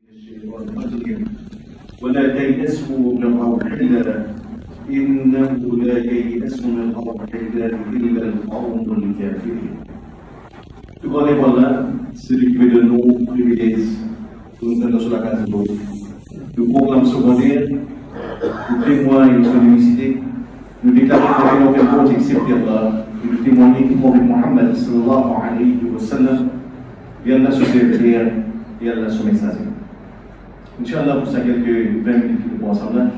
الشيطان الرجيم ولا تيأسوا من روح الله إنه لا ييأس من روح الله إلا القوم الكافرين. Tout le monde là, celui qui veut de nous privilèges, nous sommes sur la case de l'eau. Le programme secondaire, le témoin et son unicité, nous déclarons que nous avons fait accepter Allah, et nous témoignons que le prophète Mohammed sallallahu alayhi wa sallam, et Allah se servir, et Allah se messager. Inch'Allah, pour ça, quelques 20 minutes qui nous ensemble,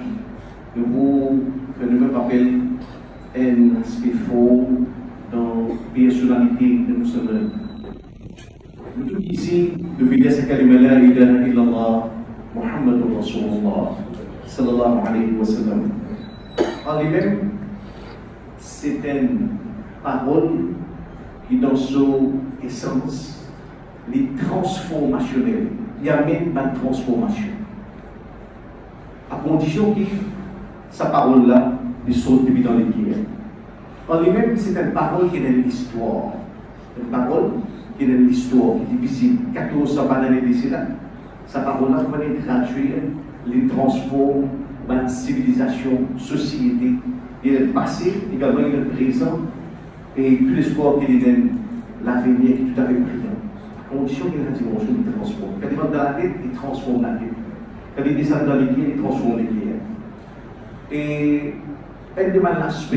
nous vous faisons un rappel, un aspect fort dans la personnalité de nous sommes. Nous tous ici, nous faisons ce kalima la ilaha illallah, Muhammadur Rasulullah, sallallahu alayhi wa sallam. En lui-même, c'est une parole qui, dans son essence, est transformationnelle. Il y a même pas de transformation. À condition que sa parole-là ne saute depuis dans les guerres. En lui-même, c'est une parole qui est dans l'histoire. Une parole qui est dans l'histoire, qui est difficile. 1400 années d'ici là, sa parole-là va être traduire, les transforme dans une civilisation, société. Il est le passé, également il est le présent, et tout l'espoir qu'il est dans l'avenir qui est tout à fait brillant. Condition qu'il y a une dimension qui transforme. Quand il va dans la tête, il transforme la tête. Quand il descend dans les pieds, il transforme les pieds. Et un des aspects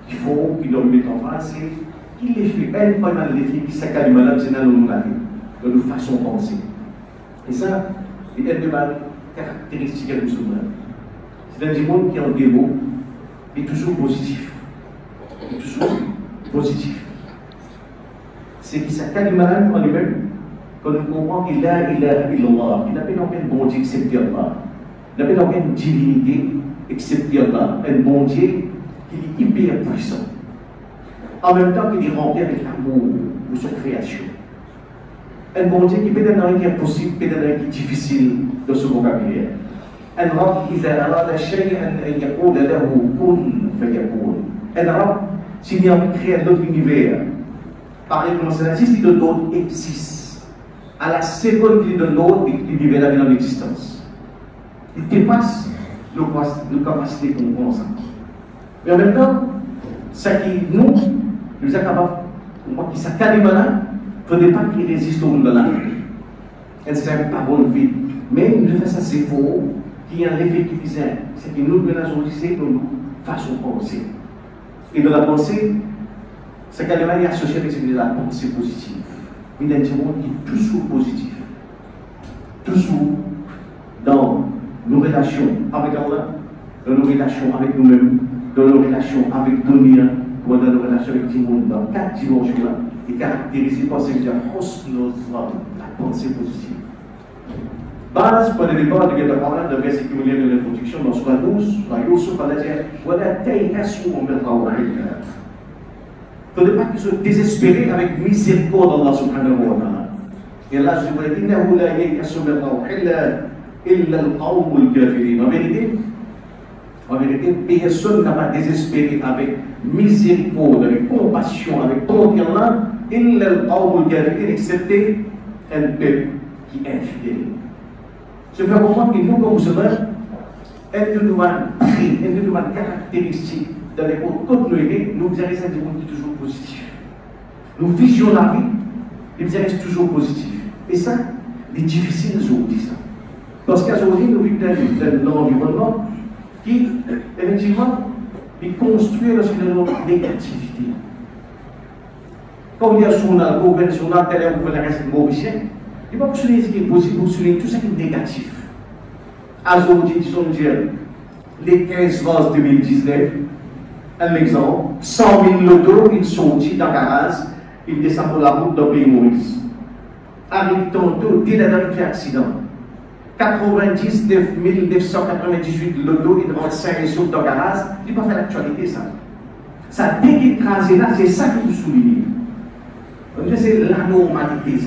qu'il faut qu'il doit mettre en face, c'est qu'il les fait. Un des effets qui s'accade du malade, c'est dans nos dans nos façons de penser. Et ça, c'est une des caractéristiques de musulman. C'est un monde qui est en démon, mais toujours positif. Et toujours positif. C'est que sa kalima en lui-même, quand nous comprenons qu'il a illallah, il n'a pas d'aucun bon Dieu excepté Allah. Il n'a pas d'aucune divinité excepté Allah, un bon Dieu qui est hyper puissant. En même temps qu'il est rempli avec l'amour de sa création. Un bon Dieu qui peut être un qui est possible, peut être un qui est difficile dans ce vocabulaire. Un Rab qui a shay'an an yaqula lahu kun fayakun. Un Rab, s'il y a créé un autre univers, par exemple, c'est l'insiste de l'autre existe. À la seconde qu'il donne l'autre, il vivait la vie dans l'existence. Il dépasse nos capacités qu'on pense. Mais en même temps, ce qui nous est capable, qui s'accalme là, il ne faudrait pas qu'il résiste au monde de la vie. C'est une parole vide. Mais nous faisons ça, c'est faux, qui a un effet qui faisait, c'est que nous menons aussi pour nous façon de penser. Et dans la pensée, ce kalima est associé avec la pensée positive. Il y a un monde qui est toujours positif. Toujours dans nos relations avec Allah, dans nos relations avec nous-mêmes, dans nos relations avec l'Unia, ou dans nos relations avec le monde, dans 4 dimensions-là, est caractérisé par cette la pensée positive. Base pour le départ de Guédapara, de verset qui vient de l'introduction dans Surah 12, Surah Yusuf, on a dit voilà, taïhasu min rawahillah. Il ne faut pas qu'ils soient désespérés avec miséricorde d'Allah subhanahu wa ta'ala. Et Allah se dit innahu la yay'asu min rawahillah illa al-qawm al-kafirin. En vérité, personne n'a pas désespéré avec miséricorde, avec compassion, avec pardon d'Allah, illa al-qawm al-kafirin, excepté un peuple qui est infidèle. Je veux comprendre que nous, comme musulmans, une de nos caractéristiques dans les côtes nous avons un monde qui est toujours positif. Nous visions la vie, et nous reste toujours positif. Et ça, c'est difficile aujourd'hui ça. Parce qu'aujourd'hui, nous vivons dans un environnement qui, effectivement, est construit lorsqu'il y a une négativité. Quand il y a sur un conventionnel, tel est un reste mauvais, il ne faut pas souligner ce qui est positif, il faut souligner tout ce qui est négatif. Aujourd'hui, disons dire, les 15 mars 2019, un exemple, 100 000 lotos, ils sont dit dans garage, ils descendent pour la route dans le pays Maurice. Arrive tantôt, dès la dernière accident, 99 998 lotos, ils rentrent 5 réseaux dans le garage, il ne pas faire l'actualité ça. Ça décrasé là, c'est ça que vous soulignez. C'est l'anormalité,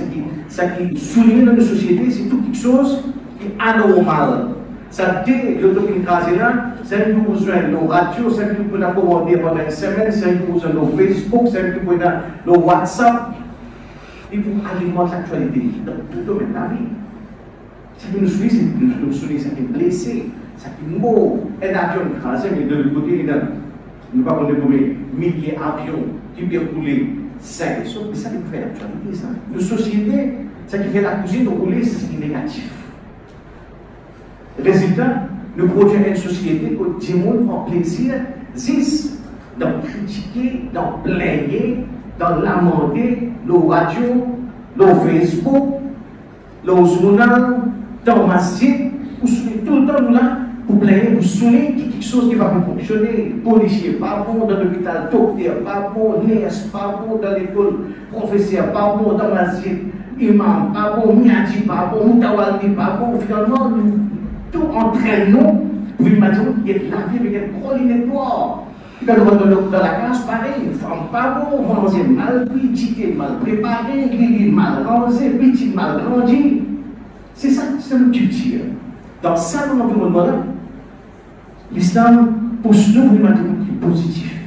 ça qui souligne dans nos sociétés, c'est toute quelque chose qui est anormal. Ça dit que l'auto qui est là, c'est un besoin de nos radios, c'est un peu pour commander pendant une semaine, c'est un besoin de nos Facebook, c'est un peu pour nos WhatsApp. Et pour alimenter l'actualité dans tout domaine de la vie. Ça qui nous sourit, c'est que nous sourit, ça qui est blessé, ça qui est mort. Un avion écrasé, mais de l'autre côté, nous ne pouvons pas combien milliers d'avions qui peuvent rouler. C'est ça qui fait l'actualité, ça. Nos sociétés, ça qui fait la cuisine de rouler, c'est ce qui est négatif. Résultat, nous produisons une société où tout le monde prend plaisir, d'en critiquer, d'en plaigner, d'en lamenter, le radio, le Facebook, le journal, dans le masjid, où tout le temps nous là, pour plaigner, pour souligner quelque chose qui va pas fonctionner. Policier pas bon, dans l'hôpital, docteur pas bon, nurse pas bon, dans l'école, professeur pas bon, dans le masjid, imam pas bon, miadji pas bon, moutawaldi pas bon. Finalement, nous tout entraînons pour imaginer qu'il y a de la vie, mais il y a de gros lunettes noires. Quand on va dans la classe, pareil, femme pas bon, manger mal pris, ticket mal préparé, grille mal rangé, petit mal rangé. C'est ça, c'est le culture. Dans ça, dans l'environnement-là, l'islam pousse nous pour une mathématique positive.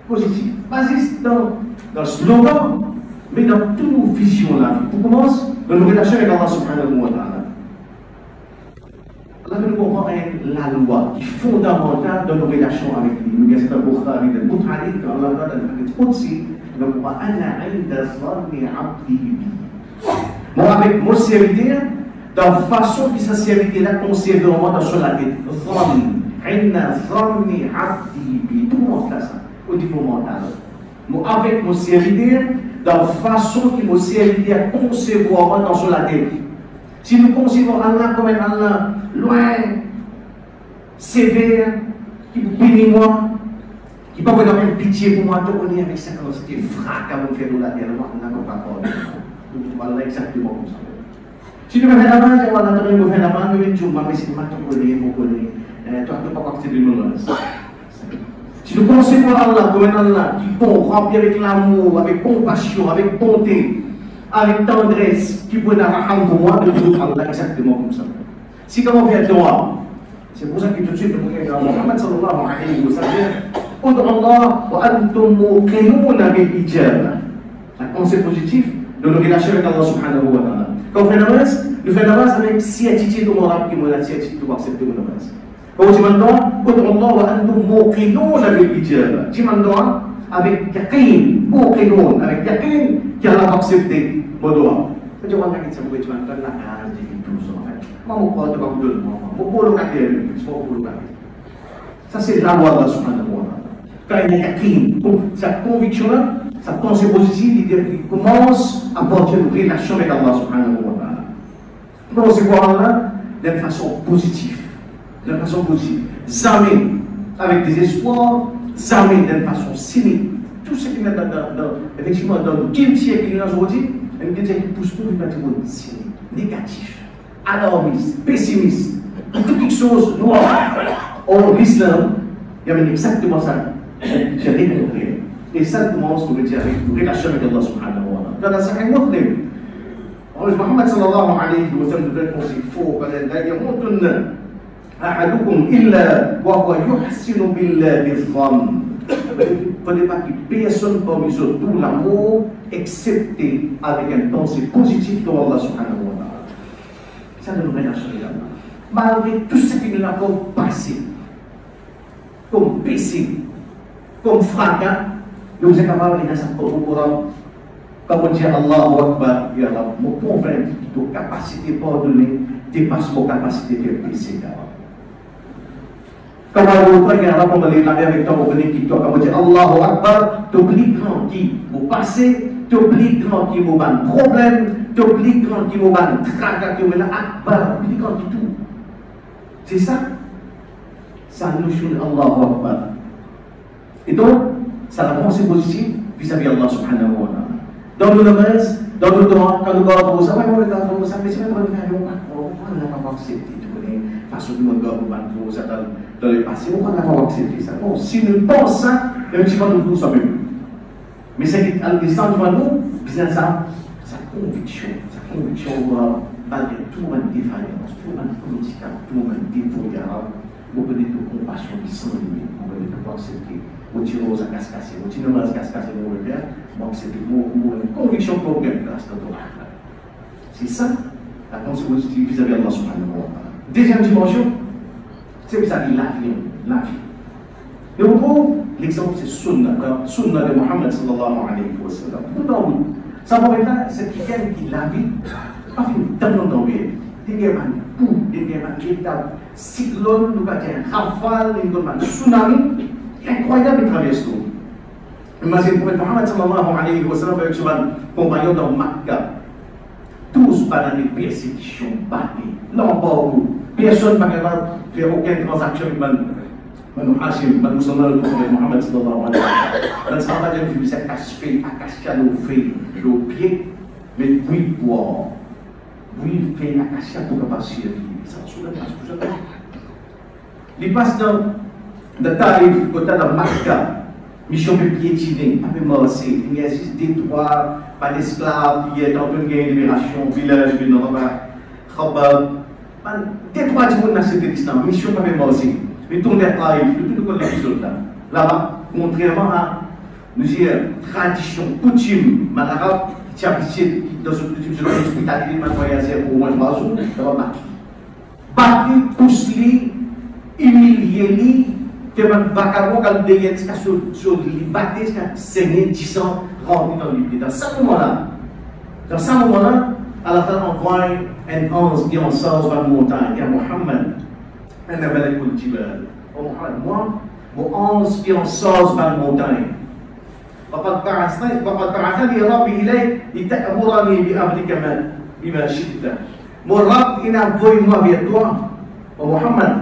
Positive. Pas juste dans le slogan, mais dans toutes nos visions de la vie. Pour commencer, dans nos relations avec Allah subhanahu wa ta'ala. Allah nous comprend la loi qui est fondamentale dans nos relations avec lui. Nous avons un Bukhari, le Bukhari, quand Allah dans le hadith Qudsi, nous avons Ana inda zanni abdi bi. Moi, avec mon serviteur, dans la façon que sa serviteur-là conserve vraiment dans son tête. Inna zanni abdi bi. Tout le monde fait ça, au niveau mental. Moi, avec mon serviteur, dans la façon que mon serviteur conserve vraiment dans son tête. Si nous concevons Allah comme un Allah loin, sévère, qui bénit moi, qui n'a pas vraiment pitié pour moi, on est avec sa quantité de frac à mon faire de la terre, on n'a pas encore. Nous allons exactement comme ça. Si nous faisons la main, on va entendre nous faire la main, nous allons dire, mais c'est ma tu connais, toi tu n'as pas accepté de nous. Si nous concevons Allah comme un Allah qui est bon, rempli avec l'amour, avec compassion, avec bonté, avec tendresse, qui peut avoir un pour moi, de tout Allah exactement comme ça. Si comment faire droit, c'est pour ça que tout de suite, nous regardons Muhammad sallallahu alayhi wa sallam, Ud'u Allah wa antum muqinuna bil ijaba. Un concept positif de nos relations avec Allah subhanahu wa ta'ala. Quand on fait namaz, nous faisons namaz avec certitude de morale qui m'a la certitude de accepter le namaz. Quand on dit maintenant, Ud'u Allah wa antum muqinuna bil ijaba. Dit maintenant, avec yaqin, muqinun, avec yaqin, qui Allah va accepter. Berdoa. Macam mana kita boleh cuman kan nak haji itu semua. Mau kau tu bagus dulu, mau boleh kaki, semua boleh kaki. Ça c'est la loi de Allah subhanahu wa ta'ala. Quand il y a yakin, sa conviction, sa pensée positive, il commence à porter une relation avec Allah subhanahu wa ta'ala. Comment c'est quoi Allah? D'une façon positive. D'une façon positive. Jamais avec des espoirs, jamais d'une façon cynique. Tout ce qui est effectivement dans le guilty qui nous a aujourd'hui, une guilty qui pousse tout le monde cynique, négatif, alarmiste, pessimiste, toute quelque chose noire. Or, l'islam, il y a exactement ça. J'ai rencontré. Et ça commence, on veut dire, avec une relation avec Allah subhanahu wa ta'ala. Dans la Sahih Muslim, Muhammad sallallahu alayhi wa sallam nous dit qu'il faut, لا يموتن أحدكم إلا وهو يحسن بالله الظن. Il ne fallait pas que personne parmi eux tout l'amour, excepté avec un pensée positif de Allah subhanahu wa ta'ala. Ça nous relâche avec Allah. Malgré tout ce qui nous a passé, comme péché, comme fracas, nous sommes capables de faire ça pour nous. Comme on dit Allahu Akbar, ya Allah, mon confrère qui a capacité de pardonner dépasse mon capacité de péché. Quand on regarde comme on est là avec toi, on qui toi, comme on dit Allahu Akbar, t'oublies grand qui vous passez, t'oublies grand qui vous ban problème, t'oublies grand qui vous ban tracas, qui vous ban Akbar, t'oublies grand qui tout. C'est ça. Ça nous choisit Allahu Akbar. Et donc, ça la pensée positive vis-à-vis Allah subhanahu wa ta'ala. Dans nos namaz, dans nos doigts, quand nous gardons ça, on regarde ça, mais c'est même pas on n'a pas accepté, tu connais, façon de nous garder ça dans le passé, on n'a pas accepté ça. Bon, si nous pensons ça, un petit peu nous sommes. Mais c'est qu'à l'instant devant nous, c'est ça, sa conviction malgré tout le monde défaillance, tout le monde handicap, tout le monde défaut, vous connaissez toute compassion qui sans limite, vous connaissez tout accepter. Vous tirez aux cascasser, vous tirez aux cascasser, vous voulez bien, donc c'est une conviction pour bien grâce à toi. C'est ça, la pensée positive vis-à-vis d'Allah subhanahu wa ta'ala. Deuxième dimension, c'est vis-à-vis de la vie. Et on trouve l'exemple, c'est Sunnah de Muhammad sallallahu alayhi wa sallam. Ça va être là, c'est quelqu'un qui la vie, pas fini, dans le temps, il y a un cyclone, nous avons un rafale, un tsunami, incroyable, il traverse tout. Imagine le prophète Muhammad sallallahu alayhi wa sallam avec son compagnon dans Makkah. Tous pendant des persécutions, battus, l'embargo. Personne ne va faire aucune transaction avec Banu Hashim, Banu Sallallahu le prophète Muhammad sallallahu alayhi wa sallam. Dans ce temps-là, j'ai vu ça cache-fait, à cacher l'eau pied, mais puis boire. Oui, fait à cacher pour passer. Ça sous la place pour ça. Il passe dans le tarif, côté de Makkah. Mission de piétiner, pas de morcer. Il y a 6 détroits, pas d'esclaves, il y a dans une libération, village, une Khabab. Détroits du monde dans cette distance, mission pas de morcer. Mais tourne les tarifs, tout le l'épisode là. Là-bas, contrairement à nous tradition, coutume, malarabe, qui a habitué dans une coutume sur l'hospitalité, ma voyager pour au moins 3 jours, ça va battre. Battre, pousser, humilier, que man bakabo quand derrière sur battre jusqu'à saigner 10 ans rempli dans l'huile. Dans ce moment-là, Allah envoie un ange qui en sort vers la montagne, qui est Muhammad. Un abalakul jibal. Oh Muhammad, moi, mon ange qui en sort vers la montagne. وقد بعثني ربي إليك لتأمرني بأمرك بما شئت. Mon Rab, il a envoyé moi vers toi, oh Muhammad,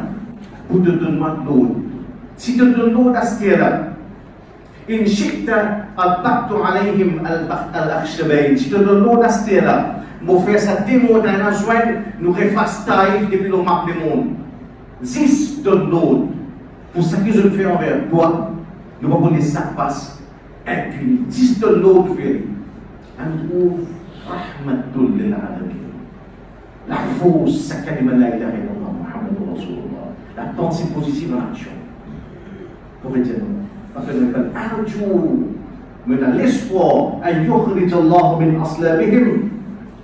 pour te donner l'eau. Si tu donnes l'eau à ce terre-là, in shi'ta al-baqtu alayhim al-akhshabayn. Si tu donnes l'eau à ce terre-là, mon frère, ça démontre un joint, nous refasse taïf depuis le map du monde. 10 donne l'eau. Pour ce que je fais envers toi, nous allons laisser ça passe impuni. 10 donne l'eau de faire. On trouve rahmatul lil alamin. La force, ça kalima la ilaha illallah Muhammadur Rasulullah. La pensée positive en action. Parce que nous avons l'espoir أن يخرج الله من أصلابهم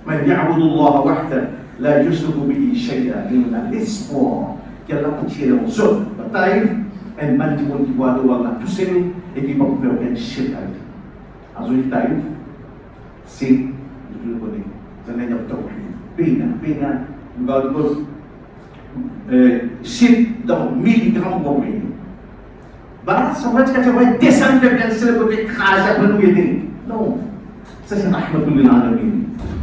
من يعبد الله وحده لا يشرك به شيئا. Nous avons l'espoir qu'Allah peut tirer en zone bataille un mal du monde qui va devoir la pousser et qui va faire un shirk avec. En zone taïf, c'est je le connais. C'est un tawhid. Pena, nous allons shirk dans 1000 grammes de moyens. Bah, ça va être que tu vas descendre de bien le côté crash après nous aider. Non, ça c'est rahmatul alamin.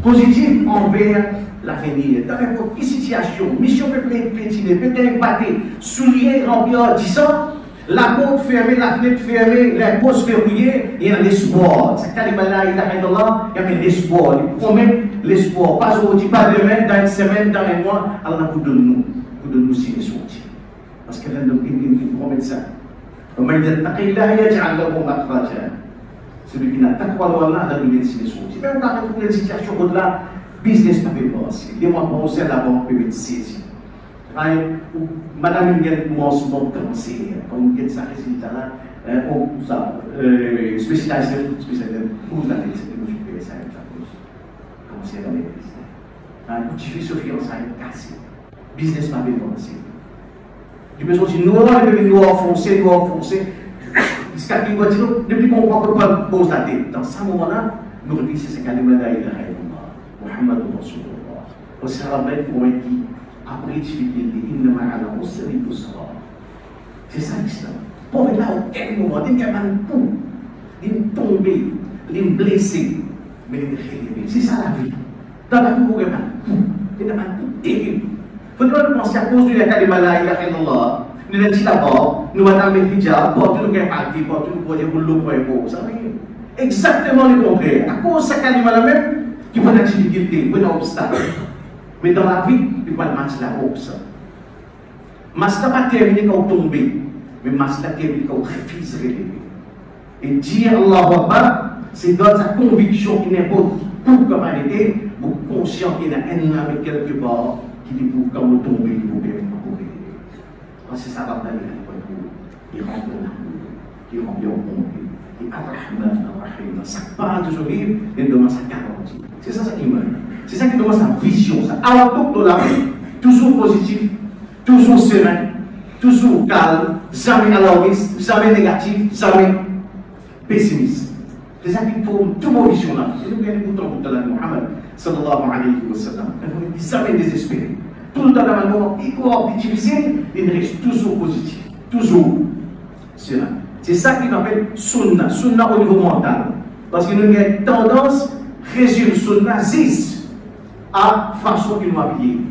Positif envers l'avenir. Dans n'importe quelle situation, mission peut être pétinée, peut être battue, soulier rempli en 10 ans, la porte fermée, la fenêtre fermée, la poste verrouillée, il y a l'espoir. C'est kalima il y a l'espoir. Il promet l'espoir. Pas aujourd'hui, pas demain, dans une semaine, dans un mois, Allah vous donne nous signer son tir. Parce qu'elle a promet ça. ومن يتق الله يجعل له مخرجا. Celui qui n'a pas croire en Allah, il a donné une solution. Si même dans une situation comme là, business pas bien passé. Les mois passés, la banque peut être saisie. Madame Nguyen commence souvent penser, comme Nguyen sa résultat là, spécialisé, pour la tête, c'est que nous payons ça avec la cause. Commencer à aller. Quand tu fais ce fiançailles, cassé. Business pas bien passé. Du besoin de nous enfoncer. Jusqu'à ce qu'on dit, depuis qu'on ne peut pas poser la tête. Dans ce moment-là, nous réfléchissons à ce qu'il y a Muhammad Rasulullah. On se rappelle pour un qui, après difficulté, il ne m'a pas observé tout ça. C'est ça l'islam. Pour là, au quel moment, il y a un coup, il est tombé, il est blessé, mais il est réveillé. C'est ça la vie. Dans la vie, il y a un coup, il y a un coup terrible. Il faudra penser à cause de la kalima la ilaha illallah. Nous avons dit d'abord, nous avons mis le hijab, porte nous gagne parti, porte nous pour le boulot pour les pauvres. Ça veut dire exactement le contraire. À cause de cette kalima là même, qui va être difficulté, qui va être obstacle. Mais dans la vie, il va match la hausse. Match n'a pas terminé quand on tombe, mais match n'a terminé quand on refuse de relever. Et dire Allah Akbar, c'est dans sa conviction qui n'est pas pour comme elle était, pour conscient qu'il y a un avec quelque part. Qui dit pour quand vous tombez, il vous permet de courir. C'est ça va d'aller à l'époque. Il rentre dans l'amour, il remplit en bonté. Et Ar-Rahman, Ar-Rahim, ça part de ce livre et demande sa garantie. C'est ça qui meurt. C'est ça qui commence à vision, ça. Outlook de la vie, toujours positif, toujours serein, toujours calme, jamais alarmiste, jamais négatif, jamais pessimiste. C'est ça qui forme toute ma vision là. Et nous, nous écoutons de la Muhammad, sallallahu alayhi wa sallam. On est jamais désespéré. Tout le temps, dans le moment, il est difficile, il reste toujours positif, toujours serein. C'est ça qu'il appelle sunna, sunna au niveau mental. Parce que nous avons une tendance à résumer sunna 6 à façon qu'il nous habille.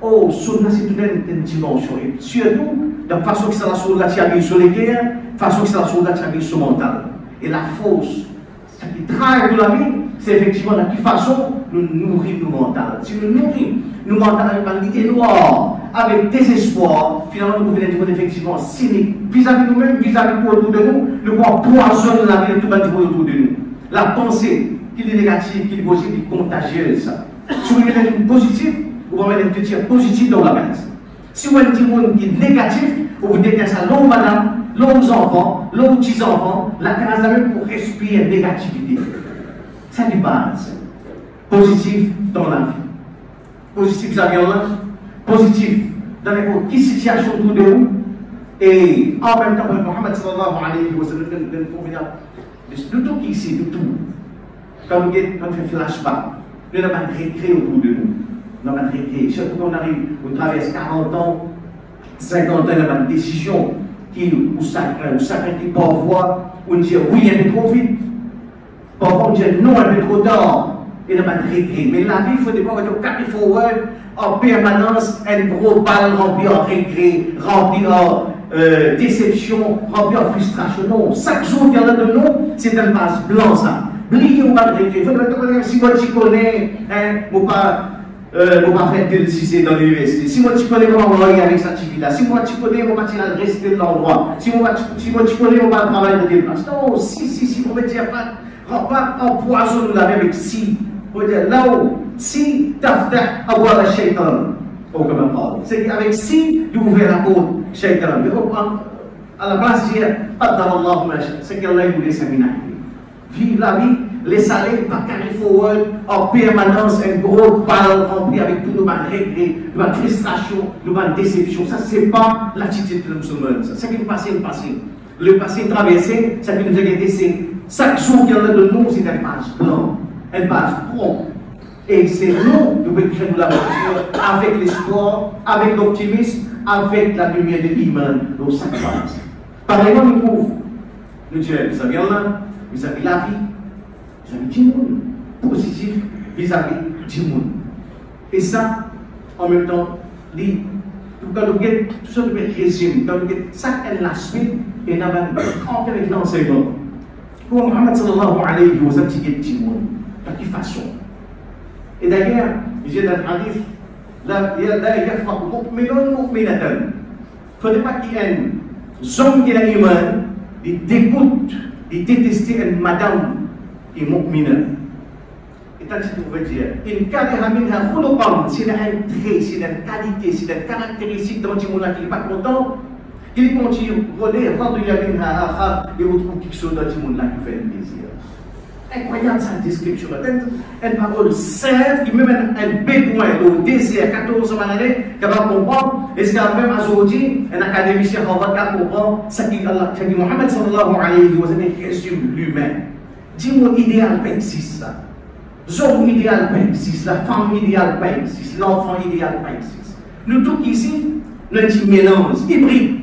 Oh, sunna c'est toute une dimension. Et surtout, de la façon que ça sur la tienne sur les guerres, façon que ça sur la tienne sur le mental. Et la force, ce qui travaille de la vie, c'est effectivement de quelle façon nous nourrir nos mental. Si nous nourrissons nos mental avec l'idée noire, avec désespoir, finalement nous pouvons être effectivement cyniques vis-à-vis de nous-mêmes, vis-à-vis autour de nous, le pouvoir poisonne la vie de tout le monde autour de nous. La pensée, qui est négative, qui est positive, qui est contagieuse. Si vous avez une positive, vous pouvez mettre un tir positif dans la base. Si vous avez un tir qui est négatif, vous mettez ça l'homme madame, l'homme enfants, l'homme petits-enfants, la case même pour respirer négativité. C'est une base. Positif dans la vie. Positif dans la positif dans n'importe quelle situation autour de vous. Et en même temps, Mohammed sallallahu alayhi wa sallam, de tout qui ici, de tout. Quand on fait flashback, nous n'avons pas de regret autour de nous. Nous n'avons pas de regret. Surtout quand on arrive, on traverse 40 ans, 50 ans, on a une décision qui nous sacre, qui parfois, on dit oui un peu trop vite. Parfois on dit non un peu trop tard. Et on n'a pas de regret. Mais la vie, il faut d'abord être carry forward en permanence, un gros bal rempli en regret, rempli en déception, rempli en frustration. Non, chaque jour qu'il y en a de nous, c'est un vase blanc ça. Oubliez ou pas de regret. Il faut dire, si moi tu connais, moi pas faire tel si c'est dans l'université. Si moi tu connais comment on va avec cette activité-là. Si moi tu connais, moi tu vas rester de l'endroit. Si moi tu connais, on va travailler dans telle place. Non, si, on va dire pas empoisonne la vie avec si. On va dire là-haut, si t'aftah avoir la shaitan. C'est qu'avec si, il ouvre la porte, shaitan. À la place, dire, c'est qu'Allah nous laisse un vivre la vie, laisser aller, pas carry forward, en permanence, un gros bal rempli avec tous nos regrets, nos frustrations, nos déceptions. Ça, c'est pas l'attitude de musulman. C'est ce qui nous passe, le passé. Le passé traversé, ça qui nous a gagné, c'est chaque jour qu'il y en a de nous, c'est un page blanc, un page prompt. Et c'est nous, nous pouvons créer la voiture avec l'espoir, avec l'optimisme, avec la lumière de l'Iman, dans chaque page. Par exemple, nous trouvons, nous disons, vous avez Allah, vis-à-vis la vie, vis-à-vis du monde, positif vis-à-vis du monde. Et ça, en même temps, quand nous avons tout ça, nous avons résumé, quand nous avons chaque aspect, et nous avons rentré avec l'enseignement. Pour Muhammad sallallahu alayhi wa sallam, c'est du monde, de quelle façon. Et d'ailleurs, il dit dans le hadith, la yafraq mu'minun mu'minatan. Il ne faudrait pas qu'il y ait un homme qui a l'iman, il dégoûte, il déteste une madame qui est mu'mina. Et tant que tu pouvais dire, in kariha minha khuluqan, c'est un trait, c'est une qualité, c'est une caractéristique dans le monde qui n'est pas content, il continue à voler, radiya minha akhar, et vous trouvez quelque chose dans le monde qui fait un plaisir. Incroyable cette description. Une parole simple qui me mène un bédouin au désert, 14 années, qui va comprendre. Est-ce qu'à même aujourd'hui, un académicien va comprendre ce que Mohammed sallallahu alayhi wa sallam résume lui-même. Dis-moi, idéal pas existe. L'homme idéal pas existe. La femme idéale pas existe. L'enfant idéal pas existe. Nous tous ici, nous avons un mélange hybride.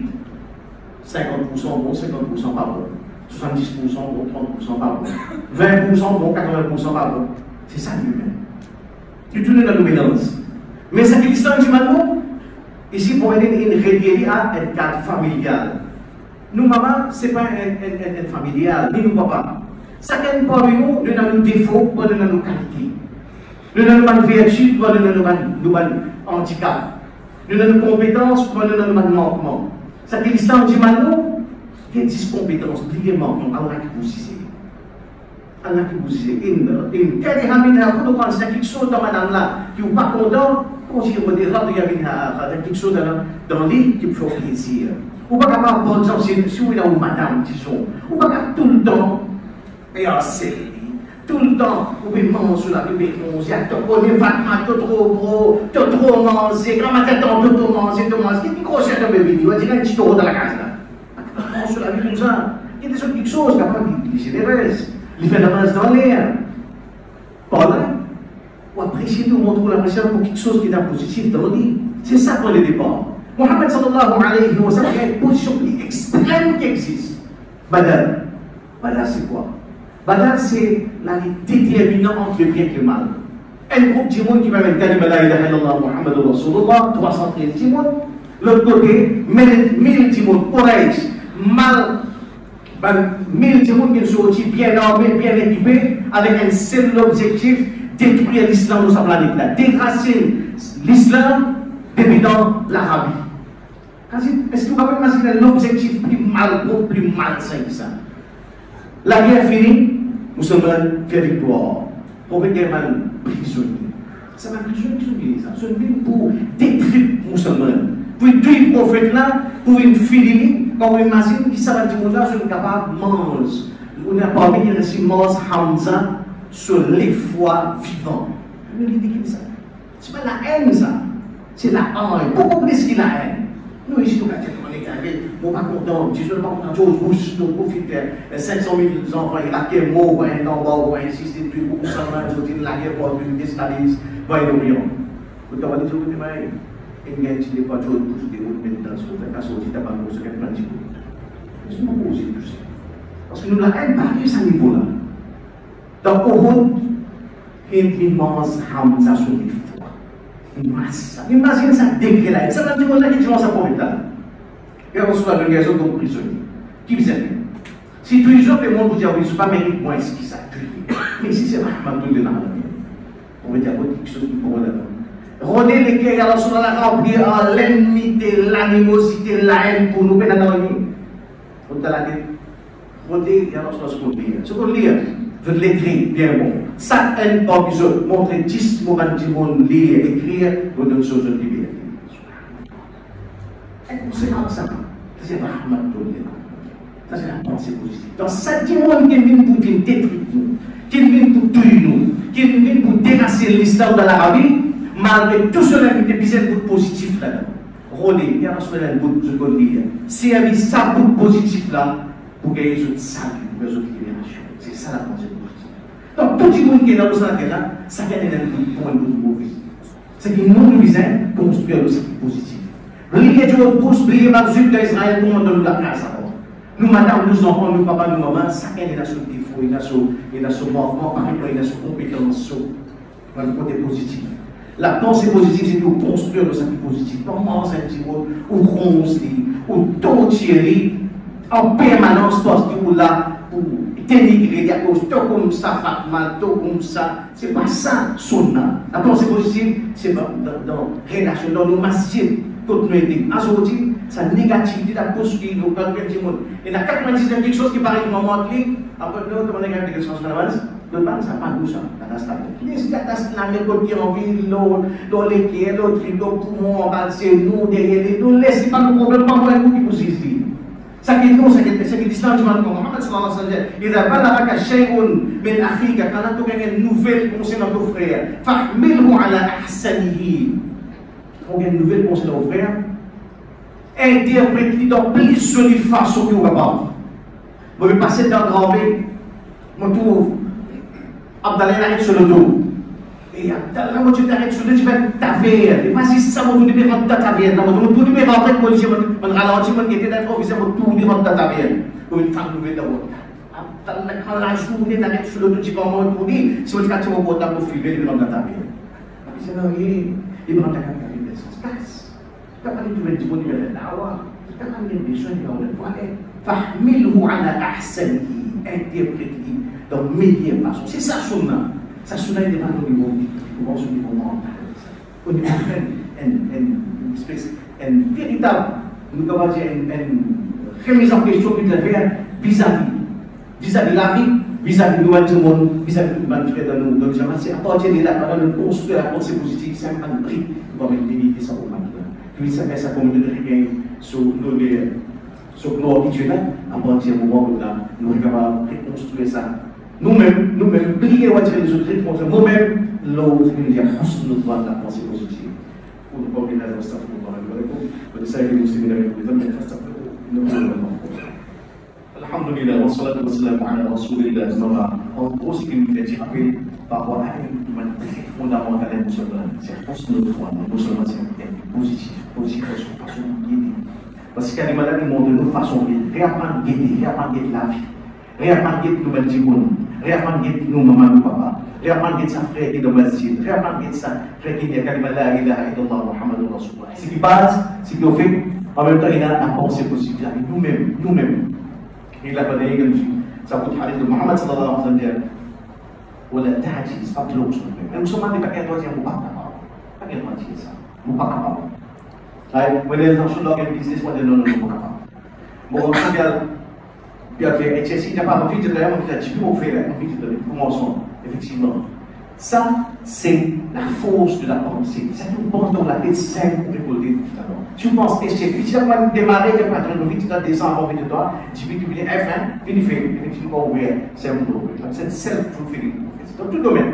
50% bon, 50% pas bon. 70% bon, 30% pas bon. 20% bon, 80% pas bon. C'est ça l'humain. Tu tournes dans le mélange. Mais ce qui distingue du maintenant, ici pour aider une réalité à un cadre familial. Nous, maman, ce n'est pas un familial, ni nous, papa. Chacun parmi nous, nous avons nos défauts, nous avons nos qualités. Nous avons nos vertus, nous avons nos handicaps. Nous avons nos compétences, nous avons nos manquements. Ce qui distingue du maintenant, il y a 10 compétences, brièvement, Allah qui vous disait. Allah qui vous disait. Une kariha minha khuluqan, c'est quelque chose dans madame là, qui n'est pas content, continue à dire radiya minha akhar, quelque chose dans l'île qui me fait plaisir. Ou pas capable, par exemple, si vous êtes une madame, disons, ou pas tout le temps, et en série, tout le temps, vous pouvez manger sur la Bible, manger, tu connais Fatma, tu trop gros, tu trop mangé, quand ma tête tu trop mangé, qui est gros cher de bébé, il va dire un petit taureau dans la case là. Mange sur la Bible comme ça. Il y a des autres petites choses, capable de généreuse, il fait la masse dans l'air. Pas là. Ou apprécier, nous montrons l'appréciation pour quelque chose qui est positif dans nos vies. C'est ça qu'on est dépend. Mohammed sallallahu alayhi wa sallam, il y a une position plus extrême qui existe. Badal. Badal, c'est quoi? Badal, c'est la déterminante entre le bien et le mal. Un groupe de monde qui va mettre Kalima la ilaha illallah Muhammadur Rasulullah, 313 timon. L'autre côté, 1000 timon, Quraysh, mal. 1000 timon qui sont aussi bien armés, bien équipés, avec un seul objectif, détruire l'islam de sa planète là, dégracer l'islam depuis dans l'Arabie. Est-ce que vous pouvez imaginer l'objectif plus malsain que ça? La guerre finie, musulmans fait victoire. Pour faire guerre prisonnier. Ça va prisonnier, ça. C'est une pour détruire les musulmans. Pour tuer le prophète là, pour une finir, quand on imagine qui ça va dire là, je suis capable de manger. On n'a pas mis ici mange Hamza sur les foies vivants. Je me dis ça. C'est pas la haine ça. C'est la haine. Beaucoup plus que la haine. Nous ici, nous on est carré. On n'est pas content. Je ne suis pas content. Nous profitons. 500 000 enfants irakiens morts, un an, un insisté depuis beaucoup de temps. La guerre pour une déstabilise. Voyez nous rien. Vous avez dit que il y a des fois de pousser des routes maintenant sur la casse aussi t'as pas de ce qu'elle m'a dit. C'est pas possible tout ça. Parce que nous la haine pas à ce niveau-là. Donc au route, il mange Hamza sur les fois. Il masse. Imagine ça degré là. Ça va dire qu'on a qui commence à prendre là. Et on reçoit une raison comme prisonnier. Qui vous aime? Si tous les jours le monde vous dit oui, je ne pas mérite moins ce qui ça. Mais si c'est vraiment tout de dans la vie, on va dire quelque chose qui pourrait l'être. Rôder les cœurs, alors sur la remplir en l'ennemité, l'animosité, la haine pour nous mettre dans la vie. On t'a la tête. Rôder, alors sur ce qu'on lit. Ce qu'on lit, je l'écris bien bon. Ça haine pas besoin de montrer 10 moments du monde, lire, écrire, pour donner chose de liberté. C'est comme ça. C'est Rahmat Tolé. Ça, c'est la pensée positive. Dans cette monde qui vient pour détruire nous, qui vient pour tuer nous, qui vient pour déracer l'islam de l'Arabie, malgré tout cela, il y a des bouts positifs là-dedans. Rôler, il y a un bout de ce qu'on dit. C'est avec ça, bout positif là, pour gagner les autres salut, les autres libérations. C'est ça la pensée positive. Donc, tout le monde qui est dans le centre là, ça gagne un bout pour un bout mauvais. C'est que nous, nous visons construire le salut positif. L'idée de notre pouce, briller par le d'Israël pour nous la place. Nous, madame, nous enfants, nous, papa, nous, maman, chacun est dans son défaut, il est dans son mouvement, par exemple, il est dans son compétence, dans le côté positif. La pensée positive, c'est de construire le salut positif. Pas manger un petit mot, ou roncer, ou torturer, en permanence, parce que là, pour dénigrer, tout comme ça, Fatma, tout comme ça. C'est pas ça, sunna. La pensée positive, c'est dans relation, dans nos massifs. Aujourd'hui, sa négativité, la poursuite, nous parlons de monde. Et dans 90 quelque chose qui paraît comme un clic, après nous, on a gagné quelque chose de l'avance. Le mal, ça pas nous ça, dans la stade. Les catastrophes, les côtés en ville, dans les pieds, l'autre, le poumon, en bas, c'est nous, derrière les deux, laissez pas nos problèmes, pas moi, nous qui vous ici. Ça qui est nous, c'est que l'islam, je m'en Mohammed sallallahu alayhi wa sallam, il a balagaka shay'un min akhika, quand tu as une nouvelle concernant ton frère, fahmilhu ala ahsanihi. On a une nouvelle concernant ton frère, interprète-le dans plus jolies façons que vous avez. Vous pouvez passer dans le grand-mère, je trouve, Abdallah arrête sur le dos. Et Abdallah, moi tu t'arrêtes sur le dos, tu vas t'avérer. Et pas si ça, moi tu devais rentrer dans ta vie. Moi tu devais rentrer, moi je vais ralentir, moi qui était d'être officier, moi tu devais rentrer dans ta vie. Comme une femme nouvelle d'abord. Abdallah, quand la journée t'arrête sur le dos, tu vas m'en pour dire, si on te casse mon portable pour filmer, il va rentrer dans ta vie. Et c'est non, il va rentrer dans ta vie, ça se passe. Tu n'as pas dit que tu veux disponible à la dawa. Tu n'as pas dit que tu veux le toilette. Fahmilhu ala ahsanihi, interprète-le dans meilleure façon. C'est ça, sunna. Ça, sunna, il n'est pas au niveau mental. Au niveau une véritable, nous devons dire, une remise en question que nous devons faire vis-à-vis la vie, vis-à-vis nous, tout le monde, vis-à-vis tout le monde qui est dans nous. Donc, c'est à partir de là, pendant le construire la pensée positive, c'est un prix pour mettre l'unité sans problème. Puis, ça fait sa communauté qui sur nos habituels, à partir du moment où nous sommes capables de reconstruire ça nous-mêmes, prier ou attirer les autres réponses. Moi-même, l'autre, il y a nous droit de la pensée positive. Pour nous pas la staff pour nous ça il est aussi bien avec les hommes, Alhamdulillah, wa salatu wa salam ala rasulillah. En gros, ce qui nous fait dire par rapport à une humaine très fondamentale et musulmane, c'est notre foi. Non seulement c'est un thème positif sur façon de guider. Parce qu'il y a des malades qui montrent de façon de guider, réapprendre à guider la vie, réapprendre à guider nous mettre du monde, réapprendre à guider nous maman ou papa, réapprendre à guider sa frère qui est dans le masjid, réapprendre à guider sa frère qui est dans le la ilaha illallah Muhammadur Rasulullah. Ce qui passe, c'est qu'on fait, en même temps, il a la pensée positive avec nous-mêmes. Il a pas d'ailleurs ça coûte hadith de Muhammad sallallahu alayhi wa sallam. Wala ta'jiz, pas de l'option. Nous sommes des paquets d'oiseaux, nous pas capable. Pas de mentir ça. Nous pas capable. When les gens sont dans le business, moi, non, pas capable. Bon, il y a fait HSI, il n'y a pas envie de faire, on a dit, on fait, on fait de commençons, effectivement. Ça, c'est la force de la pensée. Ça nous pense dans la tête simple pour récolter tout à l'heure. Si vous pensez échec, puis si vous avez démarré, vous avez pas vite dans descendre envie de toi, tu peux publier F1, puis il fait, effectivement, ouvrir, c'est un boulot. C'est self-fulfilling. Dans tout domaine.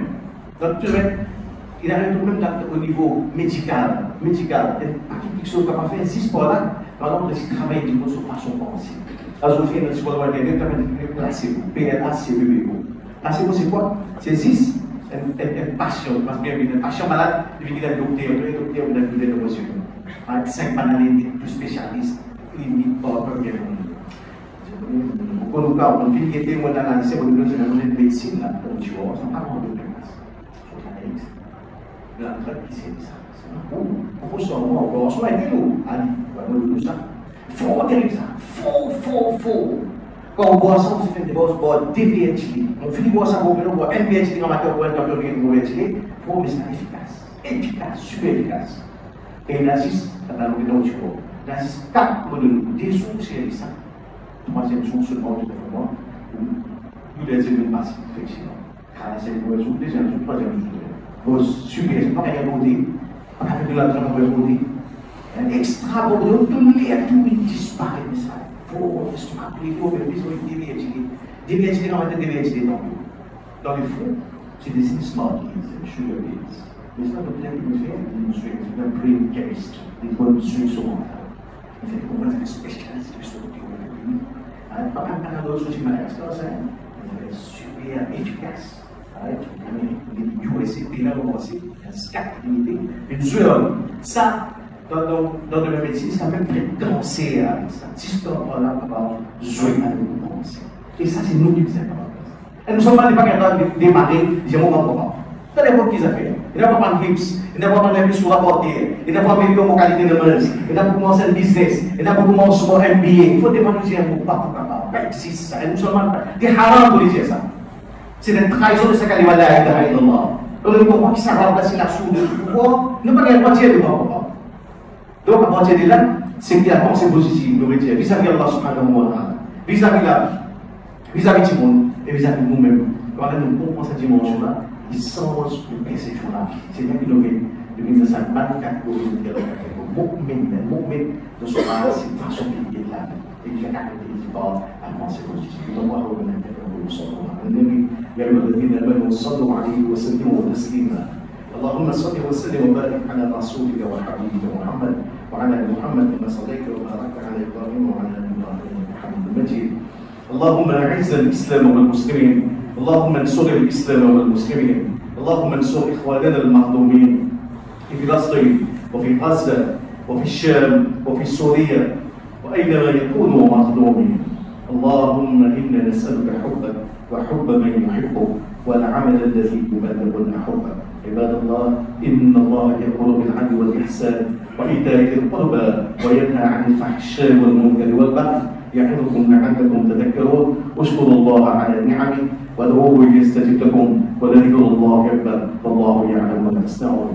Il arrive même au niveau médical. Il y a quelque chose qu'on va faire, si ce là par exemple, si travail de façon pensée. Alors, je fais une chose de l'intérieur, tu as placebo, PLACBO. Placebo, c'est quoi? C'est 6. Une passion, parce qu'il y a une passion malade, il vient d'un docteur, on a vu des émotions. Avec 5 analystes plus spécialistes, cliniques, pas bien. Pour nous, on vient qui était mon analyse, on nous a donné de médecine, là, on dit, oh, ça n'a pas de place. La traite qui c'est ça. Il faut savoir, on soit aidé nous, Ali, on va nous ça. Faut retenir ça. Faut. Quand on boit ça, on se fait des bosses, on boit DVHD. On finit de boire ça, on boit NVHD dans la carte, on boit NVHD. Faut mais c'est efficace, super efficace. Et l'Asis, dans le nom du corps. L'Asis, 4 modules, désocialiser ça. Troisième source seulement du développement, nous les éléments passifs, effectivement. Car c'est le deuxième jour, troisième jour. Vos super, c'est pas qu'à regarder, pas qu'à faire de la trame pour regarder. Extra, pour tout lire, tout disparaît, mais ça. Faut se rappeler, il faut faire des DVHD. DVHD, on va mettre DVHD dans le fond, c'est des smart kids, des sugar kids. Mais ça, le plan que nous faisons, nous faisons un brain chemist, des bonnes solutions mentales. Il fait qu'on va faire spécialiste sur le pays. Pas un autre chose qui m'a c'est super efficace. Les USA, là, on va aussi, il y a 4 unités, une seule. Ça, dans la médecine, ça même fait cancer avec ça. Si ce qu'on a pas jouer avec le cancer. Et ça, c'est nous qui faisons. Et nous ne sommes pas capables de démarrer, disons, mon papa. Ça dépend de qui ça fait. Il n'a pas prendre hips, il n'a pas prendre un sur rapporté, il n'a pas mis comme qualité de mœurs, il n'a pas commencé un business, il n'a pas commencé un MBA. Il faut demander à mon papa, pas existe ça. Et nous sommes des haram pour dire ça. C'est une trahison de ce qu'elle va la ilaha illallah. Donc, nous comprenons qu'il s'est remplacé la soude de pouvoir, nous ne pouvons pas moitié de papa. Donc, à partir de là, c'est qu'il y a une pensée positive, nous dire, vis-à-vis Allah subhanahu wa ta'ala, vis-à-vis la vie, vis-à-vis du monde et vis-à-vis nous-mêmes. Quand nous comprenons cette dimension-là, il sens de perception de la vie. C'est bien que nous venons de cette bonne catégorie de mouvement de ce là, c'est une façon de vivre la vie. Et il y a une catégorie qui parle à la pensée positive. Nous allons voir le النبي يا ايها الذين امنوا صلوا عليه وسلموا تسليما اللهم صل وسلم وبارك على رسولك وحبيبك محمد وعلى ال محمد كما صليت وباركت على ابراهيم وعلى ال ابراهيم انك حميد مجيد اللهم اعز الاسلام والمسلمين اللهم انصر الاسلام والمسلمين اللهم انصر اخواننا المظلومين في فلسطين وفي غزه وفي الشام وفي سوريا واينما يكونوا مظلومين اللهم انا نسالك حبك وحب من يحبك والعمل الذي يبلغ حبك عباد الله ان الله يامر بالعدل والاحسان وايتاء ذي القربى وينهى عن الفحشاء والمنكر والبغي يعظكم لعلكم تذكرون اشكروا الله على نعمه وادعوه ليستجب لكم ولذكر الله اكبر والله يعلم ما تصنعون